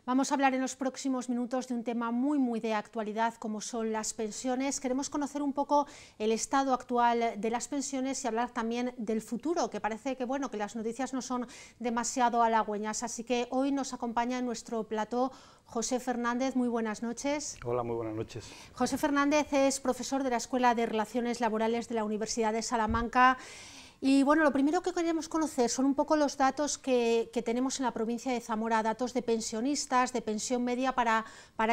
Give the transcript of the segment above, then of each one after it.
Vamos a hablar en los próximos minutos de un tema muy de actualidad, como son las pensiones. Queremos conocer un poco el estado actual de las pensiones y hablar también del futuro, que parece que, bueno, que las noticias no son demasiado halagüeñas. Así que hoy nos acompaña en nuestro plató José Fernández. Muy buenas noches. Hola, muy buenas noches. José Fernández es profesor de la Escuela de Relaciones Laborales de la Universidad de Salamanca. Y bueno, lo primero que queremos conocer son un poco los datos que tenemos en la provincia de Zamora, datos de pensionistas, de pensión media, para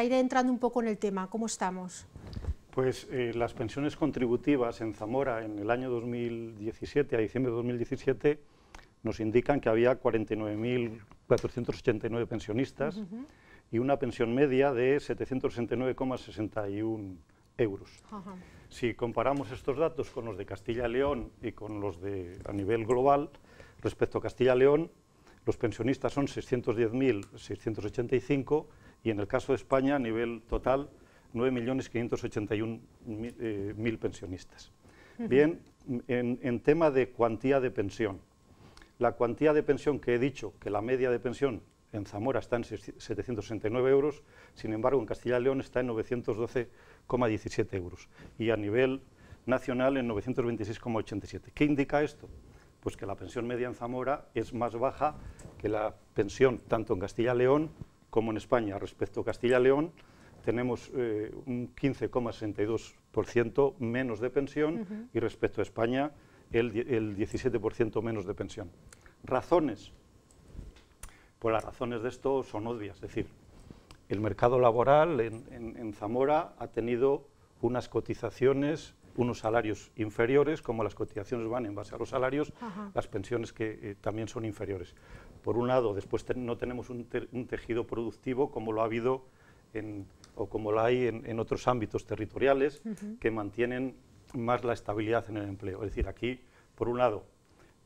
ir entrando un poco en el tema. ¿Cómo estamos? Pues las pensiones contributivas en Zamora en el año 2017, a diciembre de 2017, nos indican que había 49.489 pensionistas y una pensión media de 769,61 euros. Si comparamos estos datos con los de Castilla y León y con los de a nivel global, respecto a Castilla y León, los pensionistas son 610.685 y en el caso de España, a nivel total, 9.581.000 pensionistas. Bien, en tema de cuantía de pensión, la cuantía de pensión que he dicho, que la media de pensión en Zamora está en 769 euros, sin embargo en Castilla y León está en 912,17 euros y a nivel nacional en 926,87. ¿Qué indica esto? Pues que la pensión media en Zamora es más baja que la pensión tanto en Castilla y León como en España. Respecto a Castilla y León tenemos un 15,62% menos de pensión y respecto a España el 17% menos de pensión. ¿Razones? Pues las razones de esto son obvias, es decir, el mercado laboral en Zamora ha tenido unas cotizaciones, unos salarios inferiores, como las cotizaciones van en base a los salarios, las pensiones que también son inferiores. Por un lado, después no tenemos un tejido productivo como lo ha habido o como lo hay en otros ámbitos territoriales que mantienen más la estabilidad en el empleo. Es decir, aquí, por un lado,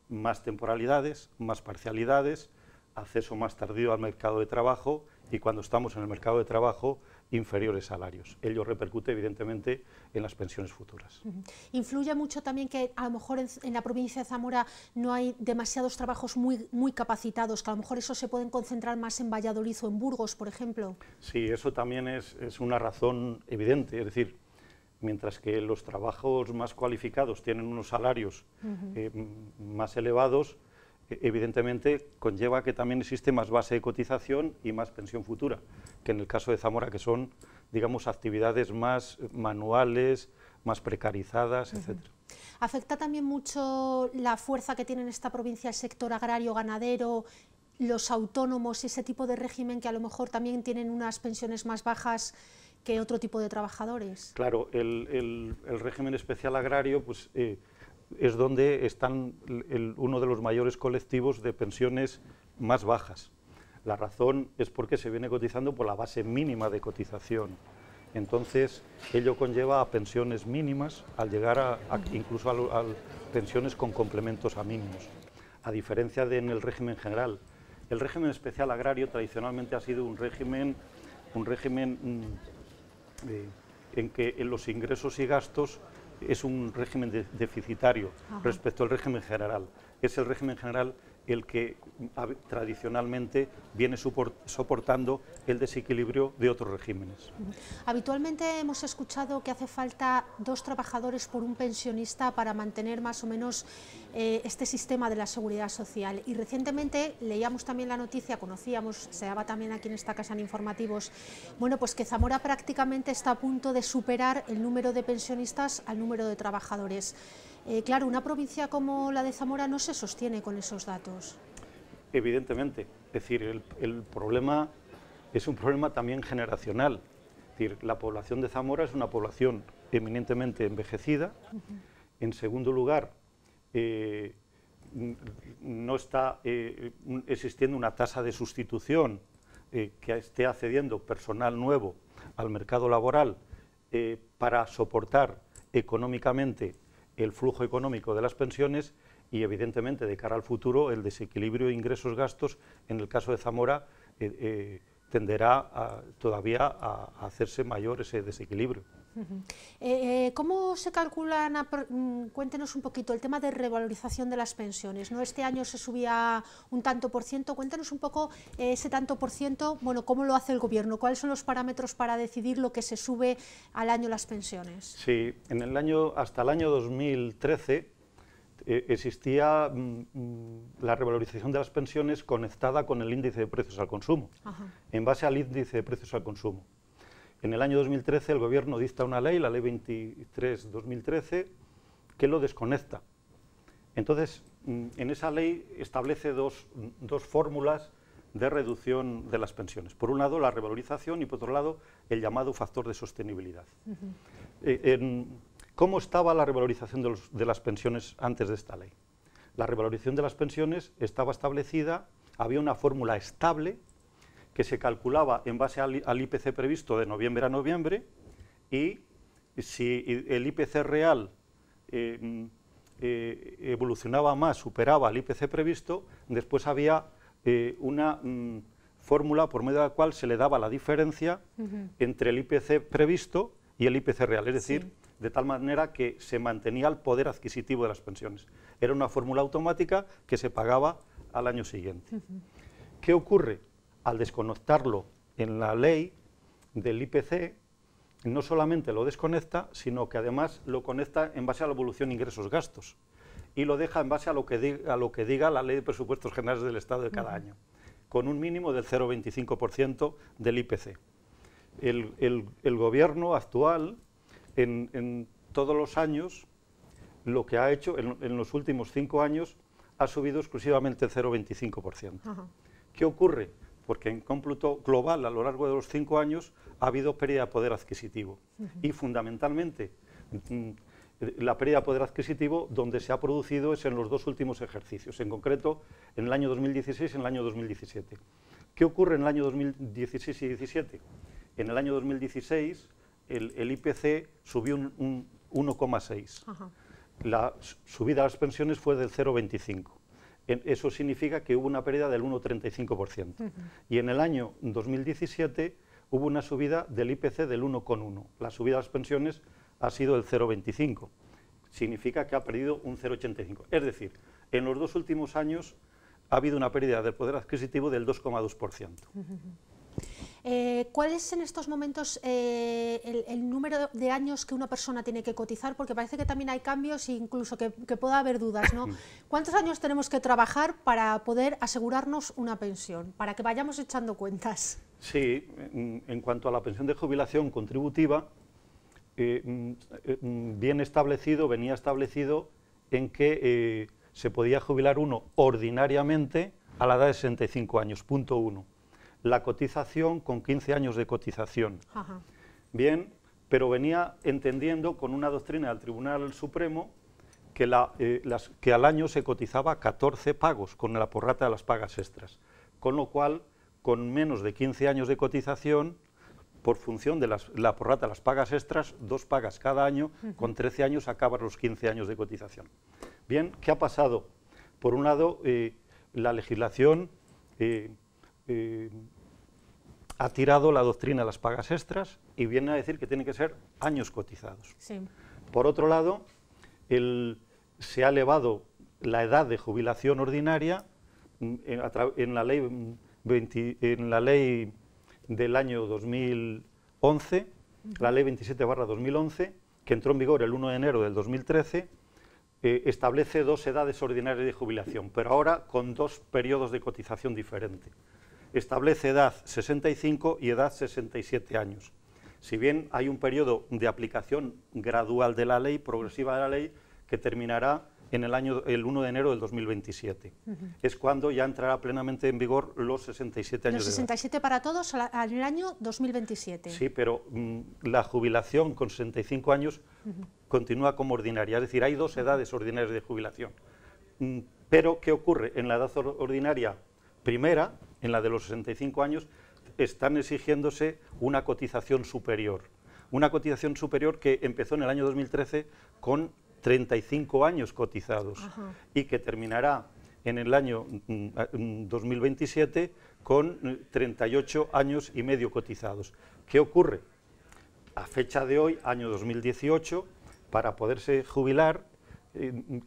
más temporalidades, más parcialidades, acceso más tardío al mercado de trabajo y cuando estamos en el mercado de trabajo, inferiores salarios. Ello repercute evidentemente en las pensiones futuras. Influye mucho también que a lo mejor en la provincia de Zamora no hay demasiados trabajos muy capacitados, que a lo mejor eso se pueden concentrar más en Valladolid o en Burgos, por ejemplo. Sí, eso también es una razón evidente, es decir, mientras que los trabajos más cualificados tienen unos salarios más elevados, evidentemente conlleva que también existe más base de cotización y más pensión futura, que en el caso de Zamora, que son, digamos, actividades más manuales, más precarizadas, etcétera. ¿Afecta también mucho la fuerza que tiene en esta provincia el sector agrario, ganadero, los autónomos, ese tipo de régimen que a lo mejor también tienen unas pensiones más bajas que otro tipo de trabajadores? Claro, el régimen especial agrario, pues es donde están uno de los mayores colectivos de pensiones más bajas. La razón es porque se viene cotizando por la base mínima de cotización. Entonces, ello conlleva a pensiones mínimas, al llegar incluso a pensiones con complementos a mínimos, a diferencia de en el régimen general. El régimen especial agrario tradicionalmente ha sido un régimen en que en los ingresos y gastos es un régimen deficitario respecto al régimen general. Es el régimen general el que tradicionalmente viene soportando el desequilibrio de otros regímenes. Habitualmente hemos escuchado que hace falta 2 trabajadores por un pensionista para mantener más o menos este sistema de la seguridad social. Y recientemente leíamos también la noticia, conocíamos, se daba también aquí en esta casa en informativos, bueno, pues que Zamora prácticamente está a punto de superar el número de pensionistas al número de trabajadores. Claro, una provincia como la de Zamora no se sostiene con esos datos. Evidentemente, es decir, el problema es un problema también generacional. Es decir, la población de Zamora es una población eminentemente envejecida. En segundo lugar, no está existiendo una tasa de sustitución que esté accediendo personal nuevo al mercado laboral para soportar económicamente el flujo económico de las pensiones y, evidentemente, de cara al futuro, el desequilibrio de ingresos-gastos, en el caso de Zamora, tenderá todavía a hacerse mayor ese desequilibrio. ¿Cómo se calculan, cuéntenos un poquito, el tema de revalorización de las pensiones, ¿no? Este año se subía un tanto por ciento, cuéntanos un poco ese tanto por ciento, bueno, ¿cómo lo hace el gobierno? ¿Cuáles son los parámetros para decidir lo que se sube al año las pensiones? Sí, hasta el año 2013 existía la revalorización de las pensiones conectada con el índice de precios al consumo, en base al índice de precios al consumo. En el año 2013 el Gobierno dicta una ley, la Ley 23/2013, que lo desconecta. Entonces, en esa ley establece dos fórmulas de reducción de las pensiones. Por un lado, la revalorización y, por otro lado, el llamado factor de sostenibilidad. ¿Cómo estaba la revalorización de las pensiones antes de esta ley? La revalorización de las pensiones estaba establecida, había una fórmula estable que se calculaba en base al IPC previsto de noviembre a noviembre, y si el IPC real evolucionaba más, superaba el IPC previsto, después había una fórmula por medio de la cual se le daba la diferencia entre el IPC previsto y el IPC real, es decir, de tal manera que se mantenía el poder adquisitivo de las pensiones. Era una fórmula automática que se pagaba al año siguiente. ¿Qué ocurre? Al desconectarlo en la ley del IPC, no solamente lo desconecta, sino que además lo conecta en base a la evolución ingresos-gastos y lo deja en base a lo que diga la Ley de Presupuestos Generales del Estado de cada año, con un mínimo del 0,25% del IPC. El Gobierno actual, en todos los años, lo que ha hecho en los últimos 5 años, ha subido exclusivamente el 0,25%. ¿Qué ocurre? Porque en cómputo global, a lo largo de los 5 años, ha habido pérdida de poder adquisitivo. Y fundamentalmente, la pérdida de poder adquisitivo donde se ha producido es en los 2 últimos ejercicios, en concreto en el año 2016 y en el año 2017. ¿Qué ocurre en el año 2016 y 2017? En el año 2016 el IPC subió un 1,6. La subida de las pensiones fue del 0,25. Eso significa que hubo una pérdida del 1,35%. Y en el año 2017 hubo una subida del IPC del 1,1. La subida de las pensiones ha sido del 0,25. Significa que ha perdido un 0,85. Es decir, en los 2 últimos años ha habido una pérdida del poder adquisitivo del 2,2%. ¿Cuál es en estos momentos el número de años que una persona tiene que cotizar? Porque parece que también hay cambios e incluso que pueda haber dudas, ¿no? ¿Cuántos años tenemos que trabajar para poder asegurarnos una pensión? Para que vayamos echando cuentas. Sí, en cuanto a la pensión de jubilación contributiva, venía establecido en que se podía jubilar uno ordinariamente a la edad de 65 años, punto 1. La cotización con 15 años de cotización. Bien, pero venía entendiendo con una doctrina del Tribunal Supremo que al año se cotizaba 14 pagos con la prorrata de las pagas extras, con lo cual, con menos de 15 años de cotización, por función de la prorrata de las pagas extras, 2 pagas cada año, con 13 años acaban los 15 años de cotización. Bien, ¿qué ha pasado? Por un lado, la legislación ha tirado la doctrina de las pagas extras y viene a decir que tienen que ser años cotizados. Sí. Por otro lado, se ha elevado la edad de jubilación ordinaria en la ley del año 2011, la ley 27/2011, que entró en vigor el 1 de enero del 2013, establece 2 edades ordinarias de jubilación, pero ahora con 2 periodos de cotización diferentes. Establece edad 65 y edad 67 años. Si bien hay un periodo de aplicación gradual de la ley, progresiva de la ley, que terminará en el 1 de enero del 2027. Es cuando ya entrará plenamente en vigor los 67 años. Los 67 para todos en el año 2027. Sí, pero la jubilación con 65 años continúa como ordinaria, es decir, hay 2 edades ordinarias de jubilación. Pero, ¿qué ocurre? En la edad ordinaria primera, en la de los 65 años, están exigiéndose una cotización superior. Una cotización superior que empezó en el año 2013 con 35 años cotizados y que terminará en el año 2027 con 38 años y medio cotizados. ¿Qué ocurre? a fecha de hoy, año 2018, para poderse jubilar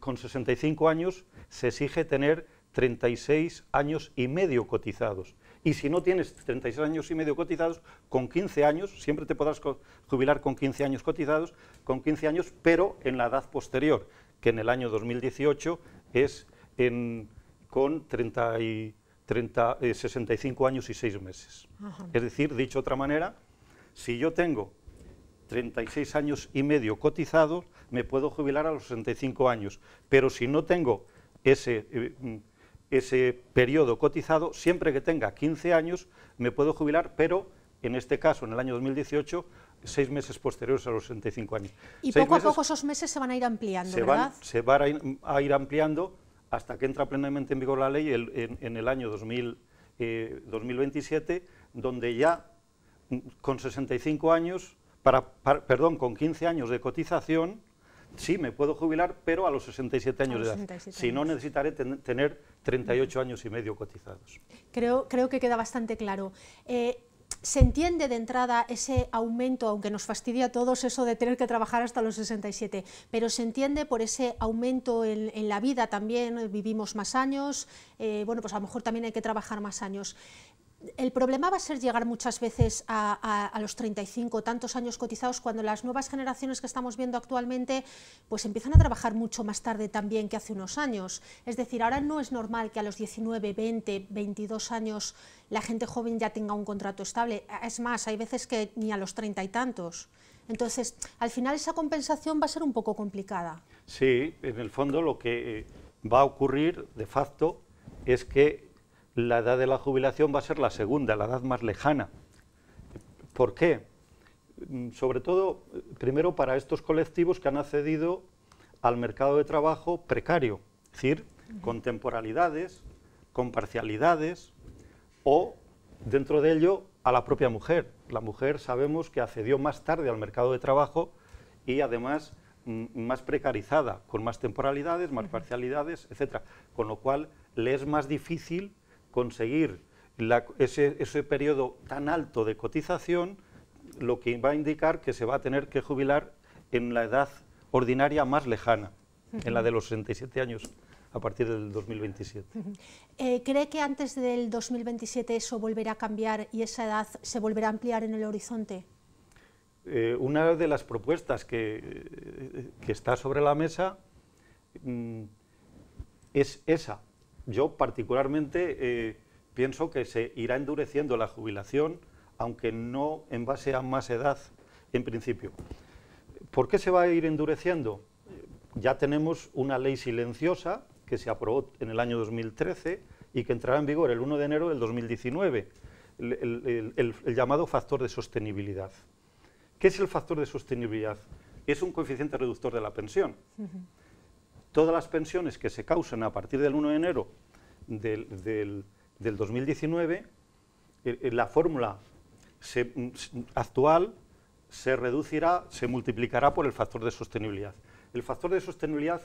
con 65 años, se exige tener 36 años y medio cotizados. Y si no tienes 36 años y medio cotizados, con 15 años, siempre te podrás jubilar con 15 años cotizados, con 15 años, pero en la edad posterior, que en el año 2018 es con 65 años y 6 meses. Ajá. Es decir, dicho de otra manera, si yo tengo 36 años y medio cotizados, me puedo jubilar a los 65 años, pero si no tengo ese periodo cotizado, siempre que tenga 15 años, me puedo jubilar, pero en este caso, en el año 2018, 6 meses posteriores a los 65 años. Y poco a poco esos meses se van a ir ampliando, ¿verdad? Se van a ir ampliando hasta que entra plenamente en vigor la ley en el año 2027, donde ya con 65 años, con 15 años de cotización, sí me puedo jubilar, pero a los 67 años de edad. Si no, necesitaré tener 38 años y medio cotizados. Creo que queda bastante claro. Se entiende de entrada ese aumento, aunque nos fastidia a todos eso de tener que trabajar hasta los 67, pero se entiende por ese aumento en la vida también, vivimos más años, bueno, pues a lo mejor también hay que trabajar más años. El problema va a ser llegar muchas veces a los 35, tantos años cotizados, cuando las nuevas generaciones que estamos viendo actualmente pues empiezan a trabajar mucho más tarde también que hace unos años. Es decir, ahora no es normal que a los 19, 20, 22 años la gente joven ya tenga un contrato estable. Es más, hay veces que ni a los 30 y tantos. Entonces, al final esa compensación va a ser un poco complicada. Sí, en el fondo lo que va a ocurrir de facto es que la edad de la jubilación va a ser la segunda, la edad más lejana. ¿Por qué? Sobre todo, primero, para estos colectivos que han accedido al mercado de trabajo precario, es decir, con temporalidades, con parcialidades o, dentro de ello, a la propia mujer. La mujer sabemos que accedió más tarde al mercado de trabajo y, además, más precarizada, con más temporalidades, más parcialidades, etc. Con lo cual, le es más difícil conseguir ese periodo tan alto de cotización, lo que va a indicar que se va a tener que jubilar en la edad ordinaria más lejana, en la de los 67 años, a partir del 2027. ¿Cree que antes del 2027 eso volverá a cambiar y esa edad se volverá a ampliar en el horizonte? Una de las propuestas que está sobre la mesa es esa. Yo particularmente pienso que se irá endureciendo la jubilación, aunque no en base a más edad en principio. ¿Por qué se va a ir endureciendo? Ya tenemos una ley silenciosa que se aprobó en el año 2013 y que entrará en vigor el 1 de enero del 2019, el llamado factor de sostenibilidad. ¿Qué es el factor de sostenibilidad? Es un coeficiente reductor de la pensión. Todas las pensiones que se causen a partir del 1 de enero del 2019, la fórmula actual se reducirá, se multiplicará por el factor de sostenibilidad. El factor de sostenibilidad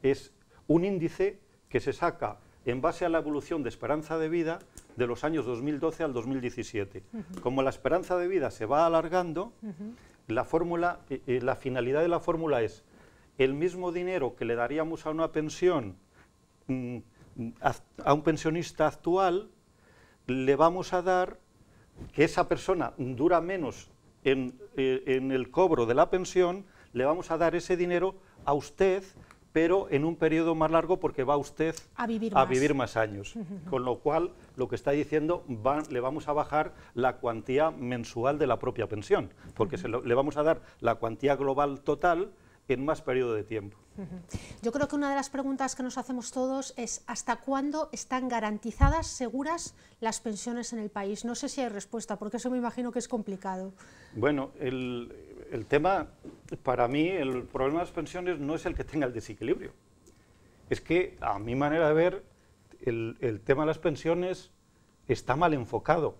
es un índice que se saca en base a la evolución de esperanza de vida de los años 2012 al 2017. Como la esperanza de vida se va alargando, la finalidad de la fórmula es el mismo dinero que le daríamos a una pensión, a un pensionista actual, le vamos a dar, que esa persona dura menos en el cobro de la pensión, le vamos a dar ese dinero a usted, pero en un periodo más largo, porque va usted a vivir más años. Con lo cual, lo que está diciendo, le vamos a bajar la cuantía mensual de la propia pensión, porque le vamos a dar la cuantía global total en más periodo de tiempo. Yo creo que una de las preguntas que nos hacemos todos es ¿hasta cuándo están garantizadas, seguras, las pensiones en el país? No sé si hay respuesta, porque eso me imagino que es complicado. Bueno, el tema, para mí, el problema de las pensiones no es el que tenga el desequilibrio. Es que, a mi manera de ver, el tema de las pensiones está mal enfocado.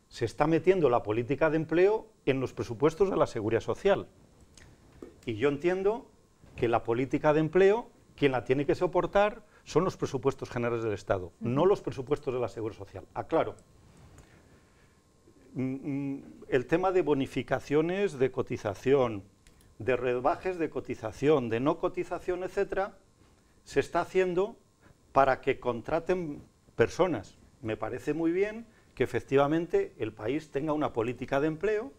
Se está metiendo la política de empleo en los presupuestos de la Seguridad Social. Y yo entiendo que la política de empleo, quien la tiene que soportar, son los presupuestos generales del Estado, no los presupuestos de la Seguridad Social. Aclaro, el tema de bonificaciones de cotización, de rebajes de cotización, de no cotización, etcétera, se está haciendo para que contraten personas. Me parece muy bien que efectivamente el país tenga una política de empleo,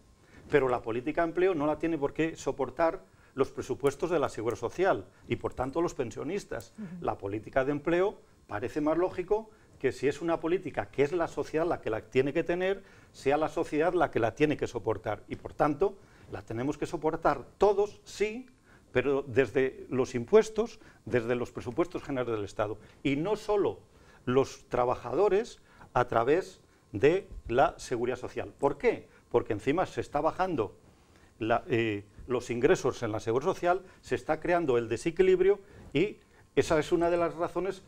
pero la política de empleo no la tiene por qué soportar los presupuestos de la Seguridad Social y por tanto los pensionistas. La política de empleo parece más lógico que si es una política que es la sociedad la que la tiene que tener, sea la sociedad la que la tiene que soportar y por tanto la tenemos que soportar todos, sí, pero desde los impuestos, desde los presupuestos generales del Estado y no solo los trabajadores a través de la Seguridad Social. ¿Por qué? Porque encima se está bajando los ingresos en la Seguridad Social, se está creando el desequilibrio y esa es una de las razones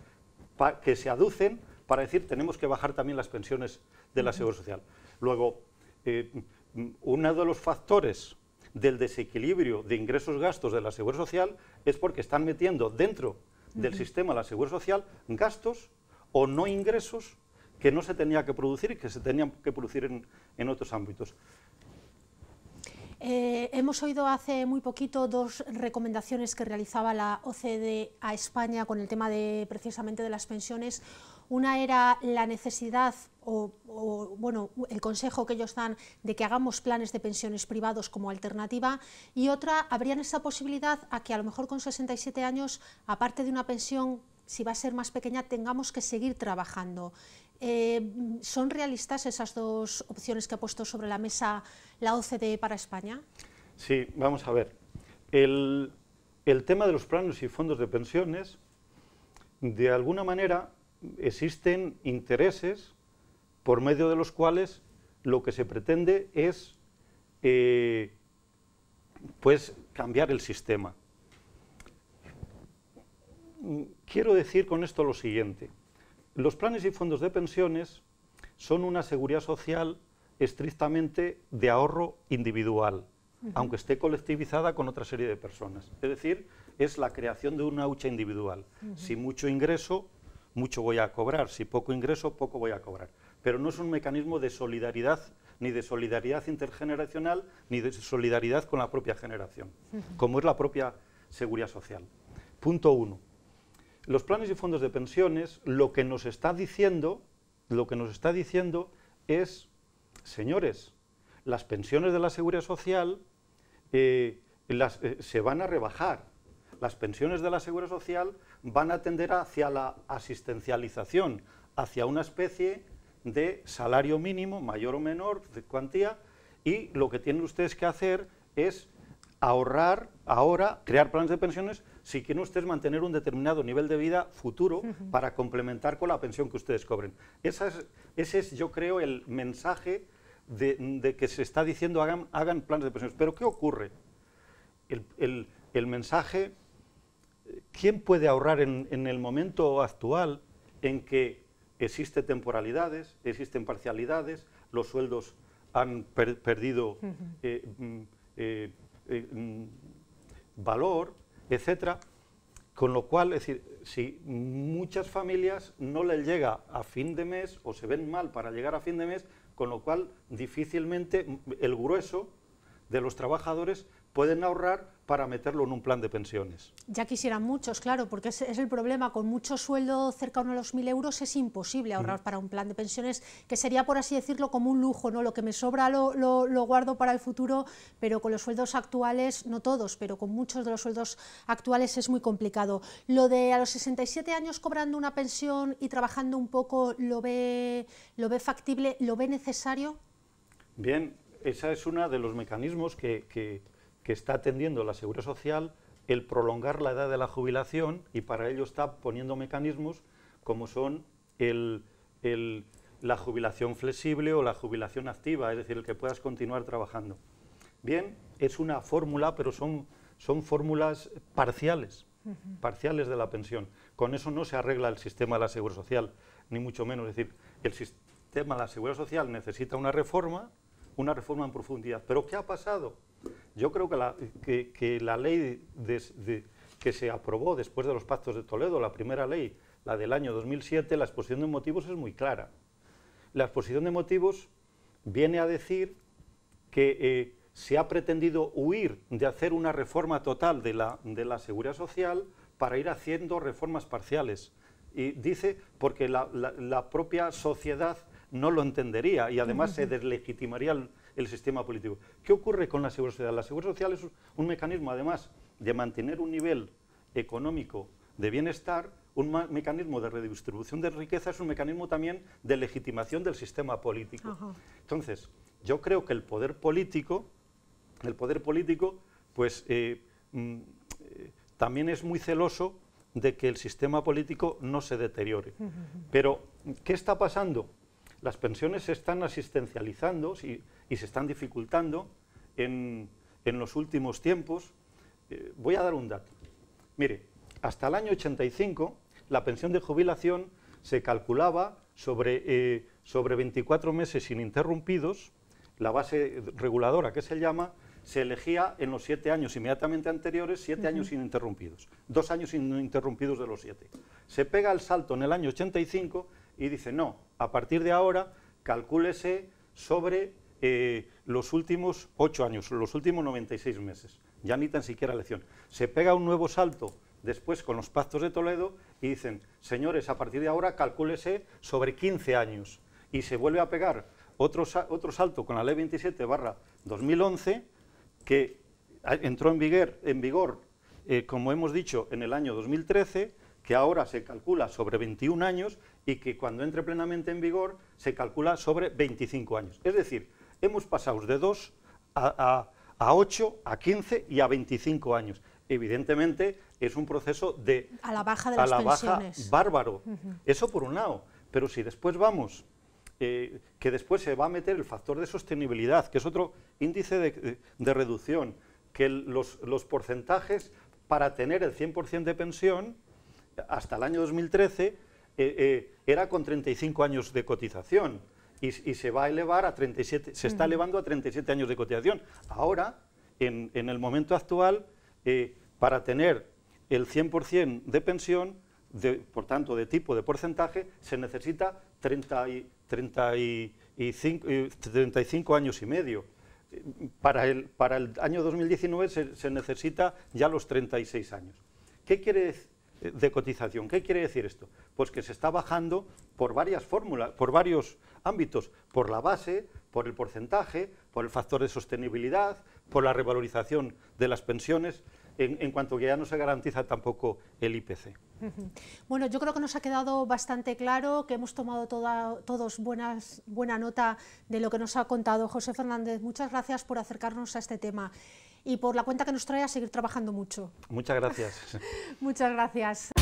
que se aducen para decir tenemos que bajar también las pensiones de la Seguridad Social. Luego, uno de los factores del desequilibrio de ingresos-gastos de la Seguridad Social es porque están metiendo dentro del sistema de la Seguridad Social gastos o no ingresos que no se tenía que producir y que se tenían que producir en otros ámbitos. Hemos oído hace muy poquito dos recomendaciones que realizaba la OCDE a España con el tema de precisamente de las pensiones. Una era la necesidad bueno, el consejo que ellos dan de que hagamos planes de pensiones privados como alternativa y otra, abrían esa posibilidad a que a lo mejor con 67 años, aparte de una pensión, si va a ser más pequeña, tengamos que seguir trabajando. ¿Son realistas esas dos opciones que ha puesto sobre la mesa la OCDE para España? Sí, vamos a ver. El tema de los planes y fondos de pensiones, de alguna manera existen intereses por medio de los cuales lo que se pretende es pues cambiar el sistema. Quiero decir con esto lo siguiente. Los planes y fondos de pensiones son una seguridad social estrictamente de ahorro individual, aunque esté colectivizada con otra serie de personas. Es decir, es la creación de una hucha individual. Si mucho ingreso, mucho voy a cobrar. Si poco ingreso, poco voy a cobrar. Pero no es un mecanismo de solidaridad, ni de solidaridad intergeneracional, ni de solidaridad con la propia generación, como es la propia seguridad social. Punto 1. Los planes y fondos de pensiones lo que nos está diciendo es, señores, las pensiones de la Seguridad Social se van a rebajar. Las pensiones de la Seguridad Social van a tender hacia la asistencialización, hacia una especie de salario mínimo, mayor o menor, de cuantía, y lo que tienen ustedes que hacer es ahorrar ahora, crear planes de pensiones, si quieren ustedes mantener un determinado nivel de vida futuro para complementar con la pensión que ustedes cobren. Ese es, yo creo, el mensaje de que se está diciendo hagan planes de pensiones. Pero ¿qué ocurre? El mensaje, ¿quién puede ahorrar en el momento actual en que existen temporalidades, existen parcialidades, los sueldos han perdido valor, etcétera? Con lo cual, es decir, si muchas familias no les llega a fin de mes o se ven mal para llegar a fin de mes, con lo cual difícilmente el grueso de los trabajadores pueden ahorrar para meterlo en un plan de pensiones. Ya quisieran muchos, claro, porque es el problema, con mucho sueldo cercano a los 1.000 euros es imposible ahorrar para un plan de pensiones, que sería, por así decirlo, como un lujo, ¿no? Lo que me sobra lo guardo para el futuro, pero con los sueldos actuales, no todos, pero con muchos de los sueldos actuales es muy complicado. Lo de a los 67 años cobrando una pensión y trabajando un poco, ¿lo ve factible, lo ve necesario? Bien, ese es uno de los mecanismos que está atendiendo la Seguridad Social, el prolongar la edad de la jubilación, y para ello está poniendo mecanismos como son la jubilación flexible o la jubilación activa, es decir, el que puedas continuar trabajando. Bien, es una fórmula, pero son fórmulas parciales, parciales de la pensión. Con eso no se arregla el sistema de la Seguridad Social, ni mucho menos. Es decir, el sistema de la Seguridad Social necesita una reforma en profundidad. ¿Pero qué ha pasado? Yo creo que la ley que se aprobó después de los pactos de Toledo, la primera ley, la del año 2007, la exposición de motivos es muy clara. La exposición de motivos viene a decir que se ha pretendido huir de hacer una reforma total de la seguridad social para ir haciendo reformas parciales. Y dice porque la propia sociedad no lo entendería y además se deslegitimaría el sistema político. ¿Qué ocurre con la seguridad social? La seguridad social es un mecanismo, además de mantener un nivel económico de bienestar, un mecanismo de redistribución de riqueza, es un mecanismo también de legitimación del sistema político. Entonces, yo creo que el poder político pues, también es muy celoso de que el sistema político no se deteriore. Pero, ¿qué está pasando? Las pensiones se están asistencializando y se están dificultando en los últimos tiempos. Voy a dar un dato. Mire, hasta el año 85 la pensión de jubilación se calculaba sobre 24 meses ininterrumpidos. La base reguladora, que se llama, se elegía en los 7 años inmediatamente anteriores, 7 años ininterrumpidos, 2 años ininterrumpidos de los 7. Se pega el salto en el año 85 y dice, no, a partir de ahora calcúlese sobre los últimos 8 años, los últimos 96 meses, ya ni tan siquiera elección. Se pega un nuevo salto después con los pactos de Toledo y dicen, señores, a partir de ahora calcúlese sobre 15 años. Y se vuelve a pegar otro salto con la Ley 27/2011, que entró en vigor, como hemos dicho, en el año 2013, que ahora se calcula sobre 21 años y que cuando entre plenamente en vigor se calcula sobre 25 años. Es decir, hemos pasado de 2 a 8, a 15 y a 25 años. Evidentemente es un proceso a la baja de las pensiones. Bárbaro. Eso por un lado. Pero si después vamos, que después se va a meter el factor de sostenibilidad, que es otro índice de reducción, que los porcentajes para tener el 100% de pensión, hasta el año 2013, era con 35 años de cotización y se va a elevar a 37, se está elevando a 37 años de cotización. Ahora, en el momento actual, para tener el 100% de pensión, por tanto de tipo de porcentaje, se necesita 35 años y medio. Para el año 2019 se necesita ya los 36 años. ¿Qué quiere decir de cotización? ¿Qué quiere decir esto? Pues que se está bajando por varias fórmulas, por varios ámbitos, por la base, por el porcentaje, por el factor de sostenibilidad, por la revalorización de las pensiones, en cuanto que ya no se garantiza tampoco el IPC. Bueno, yo creo que nos ha quedado bastante claro, que hemos tomado todos buena nota de lo que nos ha contado José Fernández. Muchas gracias por acercarnos a este tema y por la cuenta que nos trae a seguir trabajando mucho. Muchas gracias. Muchas gracias.